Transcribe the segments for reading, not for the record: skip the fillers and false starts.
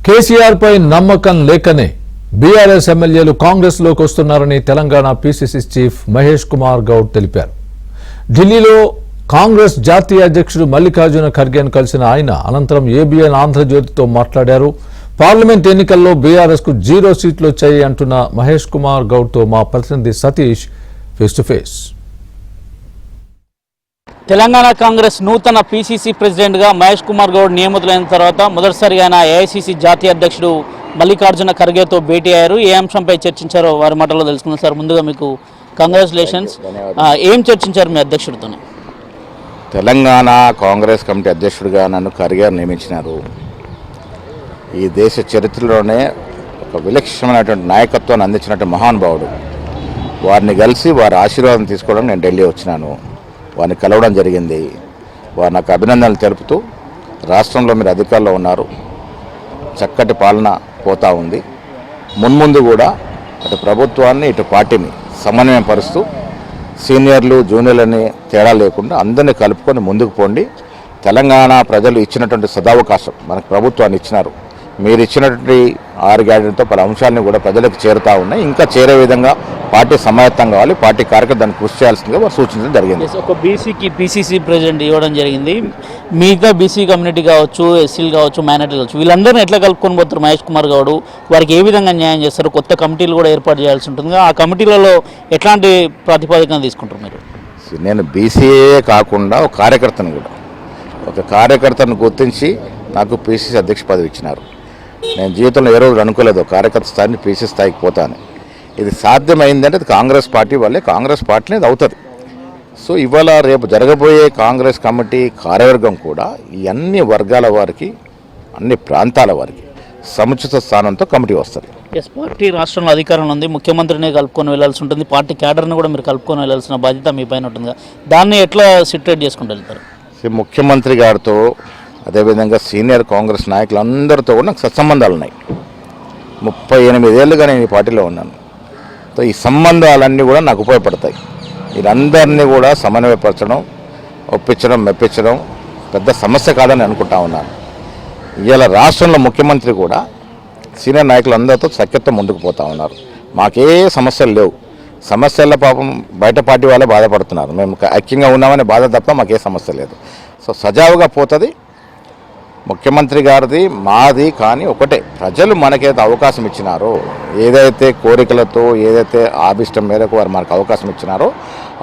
కేసీఆర్ పై నమ్మకం లేకనే బీఆర్ఎస్ ఎమ్మెల్యేలు కాంగ్రెస్ లోకి వస్తున్నారని తెలంగాణ పీసీసీ చీఫ్ మహేష్ కుమార్ గౌడ్ తెలిపారు. ఢిల్లీలో కాంగ్రెస్ జాతీయ అధ్యక్షుడు మల్లికార్జున ఖర్గేను కలిసిన ఆయన అనంతరం ఏబీఎన్ ఆంధ్రజ్యోతితో మాట్లాడారు. పార్లమెంట్ ఎన్నికల్లో బీఆర్ఎస్ కు 0 సీట్లు వచ్చాయి అంటున్న మహేష్ కుమార్ గౌడ్ తో మా ప్రతినిధి Satish face to face. Telangana Congress నూతన పీసీసీ ప్రెసిడెంట్గా మహేష్ కుమార్ గౌడ్ నియమితులైన తర్వాత మొదటిసారిగా ఆయన ఏఐసీసీ జాతీయ అధ్యక్షుడు మల్లికార్జున ఖర్గేతో భేటీ అయ్యారు. ఏ అంశంపై చర్చించారో వారి మాటల్లో తెలుసుకుందాం. సార్, ముందుగా మీకు కంగ్రాచులేషన్స్. ఏం చర్చించారు మీ అధ్యక్షుడితో? తెలంగాణ కాంగ్రెస్ కమిటీ అధ్యక్షుడిగా నన్ను ఖర్గే నియమించినారు. ఈ దేశ చరిత్రలోనే ఒక విలక్షణమైనటువంటి నాయకత్వాన్ని అందించినటువంటి మహానుభావుడు. వారిని కలిసి వారి ఆశీర్వాదం తీసుకోవడం నేను ఢిల్లీ వచ్చినాను. వారిని కలవడం జరిగింది. వారు నాకు అభినందనలు తెలుపుతూ రాష్ట్రంలో మీరు అధికారంలో ఉన్నారు, చక్కటి పాలన పోతూ ఉంది, మున్ముందు కూడా అటు ప్రభుత్వాన్ని ఇటు పార్టీని సమన్వయం పరుస్తూ సీనియర్లు జూనియర్లని తేడా లేకుండా అందరినీ కలుపుకొని ముందుకు పోండి. తెలంగాణ ప్రజలు ఇచ్చినటువంటి సదావకాశం మనకు ప్రభుత్వాన్ని ఇచ్చినారు. మీరు ఇచ్చినటువంటి 6 గ్యారెంటీలతో పలు అంశాలను కూడా ప్రజలకు చేరుతూ ఉన్నాయి. ఇంకా చేరే విధంగా పార్టీ సమాయత్తం కావాలి, పార్టీ కార్యకర్త దాన్ని కృషి చేయాల్సిందిగా వారు సూచించడం జరిగింది. ఒక బీసీకి పీసీసీ ప్రెసిడెంట్ ఇవ్వడం జరిగింది. మిగతా బీసీ కమ్యూనిటీ కావచ్చు, ఎస్సీలు కావచ్చు, మైనార్టీలు కావచ్చు, వీళ్ళందరినీ ఎట్లా కలుపుకొని పోతారు మహేష్ కుమార్ గౌడ్? వారికి ఏ విధంగా న్యాయం చేస్తారు? కొత్త కమిటీలు కూడా ఏర్పాటు చేయాల్సి ఉంటుంది. ఆ కమిటీలలో ఎట్లాంటి ప్రాతిపదికన తీసుకుంటారు మీరు? నేను బీసీఏ కాకుండా ఒక కార్యకర్తను కూడా, ఒక కార్యకర్తను గుర్తించి నాకు పీసీసీ అధ్యక్ష పదవి ఇచ్చినారు. నేను జీవితంలో ఏ రోజు అనుకోలేదు కార్యకర్త స్థాయిని పీసీ స్థాయికి పోతాను. ఇది సాధ్యమైందంటే అది కాంగ్రెస్ పార్టీ వల్లే, కాంగ్రెస్ పార్టీనే అది అవుతుంది. సో ఇవాళ రేపు జరగబోయే కాంగ్రెస్ కమిటీ కార్యవర్గం కూడా ఈ అన్ని వర్గాల వారికి, అన్ని ప్రాంతాల వారికి సముచిత స్థానంతో కమిటీ వస్తుంది. పార్టీ రాష్ట్రంలో అధికారంలో ఉంది, ముఖ్యమంత్రిని కలుపుకొని వెళ్లాల్సి ఉంటుంది, పార్టీ క్యాడర్ని కూడా మీరు కలుపుకొని వెళ్లాల్సిన బాధ్యత మీ పైన ఉంటుంది. దాన్ని ఎట్లా సిట్రేట్ చేసుకుంటూ వెళ్తారు? ముఖ్యమంత్రి గారితో అదేవిధంగా సీనియర్ కాంగ్రెస్ నాయకులందరితో కూడా నాకు సత్సంబంధాలు ఉన్నాయి. 38 ఏళ్ళుగా నేను ఈ పార్టీలో ఉన్నాను. సో ఈ సంబంధాలన్నీ కూడా నాకు ఉపయోగపడతాయి. వీరందరినీ కూడా సమన్వయపరచడం, ఒప్పించడం, మెప్పించడం పెద్ద సమస్య కాదని అనుకుంటా ఉన్నాను. ఇవాళ రాష్ట్రంలో ముఖ్యమంత్రి కూడా సీనియర్ నాయకులందరితో సఖ్యత ముందుకు పోతూ ఉన్నారు. మాకే సమస్యలు లేవు. సమస్యల పాపం బయట పార్టీ వాళ్ళే బాధపడుతున్నారు. మేము ఐక్యంగా ఉన్నామనే బాధ తప్ప మాకే సమస్య లేదు. సో సజావుగా పోతుంది. ముఖ్యమంత్రి గారిది మాది కానీ ఒకటే, ప్రజలు మనకైతే అవకాశం ఇచ్చినారో, ఏదైతే కోరికలతో ఏదైతే ఆభిష్టం మేరకు వారు మనకు అవకాశం ఇచ్చినారో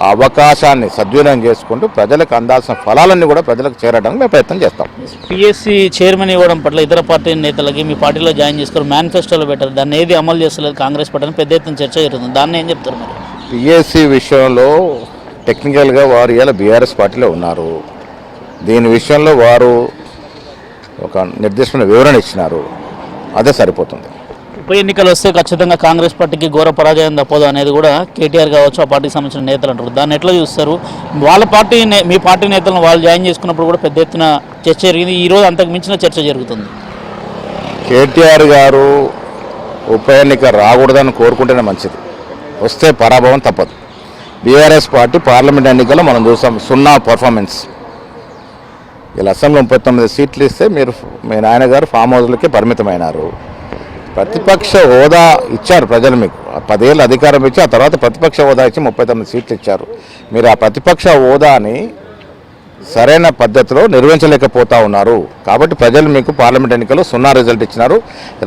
ఆ అవకాశాన్ని సద్వినియోగం చేసుకుంటూ ప్రజలకు అందాల్సిన ఫలాలన్నీ కూడా ప్రజలకు చేరడానికి మేము ప్రయత్నం చేస్తాం. పిఎస్సీ చైర్మన్ ఇవ్వడం పట్ల ఇతర పార్టీ నేతలకి మీ పార్టీలో జాయిన్ చేసుకుని మేనిఫెస్టోలో పెట్టారు, దాన్ని ఏది అమలు చేస్తలేదు కాంగ్రెస్ పార్టీ, పెద్ద ఎత్తున చర్చ జరుగుతుంది. దాన్ని ఏం చెప్తారు మీరు? పిఎస్సీ విషయంలో టెక్నికల్గా వారు ఇలా బీఆర్ఎస్ పార్టీలో ఉన్నారు. దీని విషయంలో వారు ఒక నిర్దిష్టమైన వివరణ ఇచ్చినారు, అదే సరిపోతుంది. ఉప ఎన్నికలు వస్తే ఖచ్చితంగా కాంగ్రెస్ పార్టీకి ఘోర పరాజయం తప్పదు అనేది కూడా కేటీఆర్ కావచ్చు, ఆ పార్టీకి సంబంధించిన నేతలు అంటారు. దాన్ని ఎట్లా చూస్తారు? వాళ్ళ పార్టీ, మీ పార్టీ నేతలను వాళ్ళు జాయిన్ చేసుకున్నప్పుడు కూడా పెద్ద ఎత్తున చర్చ జరిగింది. ఈరోజు అంతకు మించిన చర్చ జరుగుతుంది. కేటీఆర్ గారు ఉప ఎన్నిక రాకూడదని కోరుకుంటేనే మంచిది, వస్తే పరాభవం తప్పదు. బీఆర్ఎస్ పార్టీ పార్లమెంట్ ఎన్నికల్లో మనం చూసాం 0 పర్ఫార్మెన్స్. ఇలా అసెంబ్లీ 39 సీట్లు ఇస్తే మీ నాయనగారు ఫామ్ హౌస్లకే పరిమితమైనారు. ప్రతిపక్ష హోదా ఇచ్చారు ప్రజలు, మీకు 10 ఏళ్ళు అధికారం ఇచ్చి ఆ తర్వాత ప్రతిపక్ష హోదా ఇచ్చి 39 సీట్లు ఇచ్చారు. మీరు ఆ ప్రతిపక్ష హోదాని సరైన పద్ధతిలో నిర్వహించలేకపోతా ఉన్నారు. కాబట్టి ప్రజలు మీకు పార్లమెంట్ ఎన్నికల్లో 0 రిజల్ట్ ఇచ్చినారు.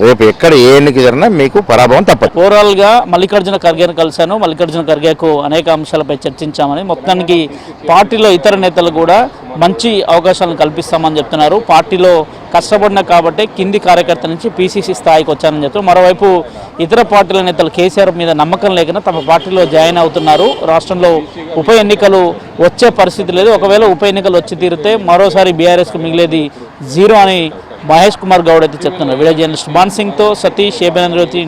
రేపు ఎక్కడ ఏ ఎన్నిక జరిగినా మీకు పరాభవం తప్పదు. ఓవరాల్గా మల్లికార్జున ఖర్గేను కలిశాను, మల్లికార్జున ఖర్గేకు అనేక అంశాలపై చర్చించామని, మొత్తానికి పార్టీలో ఇతర నేతలు కూడా మంచి అవకాశాలను కల్పిస్తామని చెప్తున్నారు. పార్టీలో కష్టపడినా కాబట్టి కింది కార్యకర్త నుంచి పీసీసీ స్థాయికి వచ్చానని చెప్తున్నారు. మరోవైపు ఇతర పార్టీల నేతలు కేసీఆర్ మీద నమ్మకం లేకుండా తమ పార్టీలో జాయిన్ అవుతున్నారు. రాష్ట్రంలో ఉప ఎన్నికలు వచ్చే పరిస్థితి లేదు. ఒకవేళ ఉప ఎన్నికలు వచ్చి తీరితే మరోసారి బీఆర్ఎస్కు మిగిలేది 0 అని మహేష్ కుమార్ గౌడ్ అయితే చెప్తున్నారు. వీడియో జర్నలిస్ట్ మాన్ సింగ్తో సతీష్, ఏబీఎన్ ఆంధ్రజ్యోతి.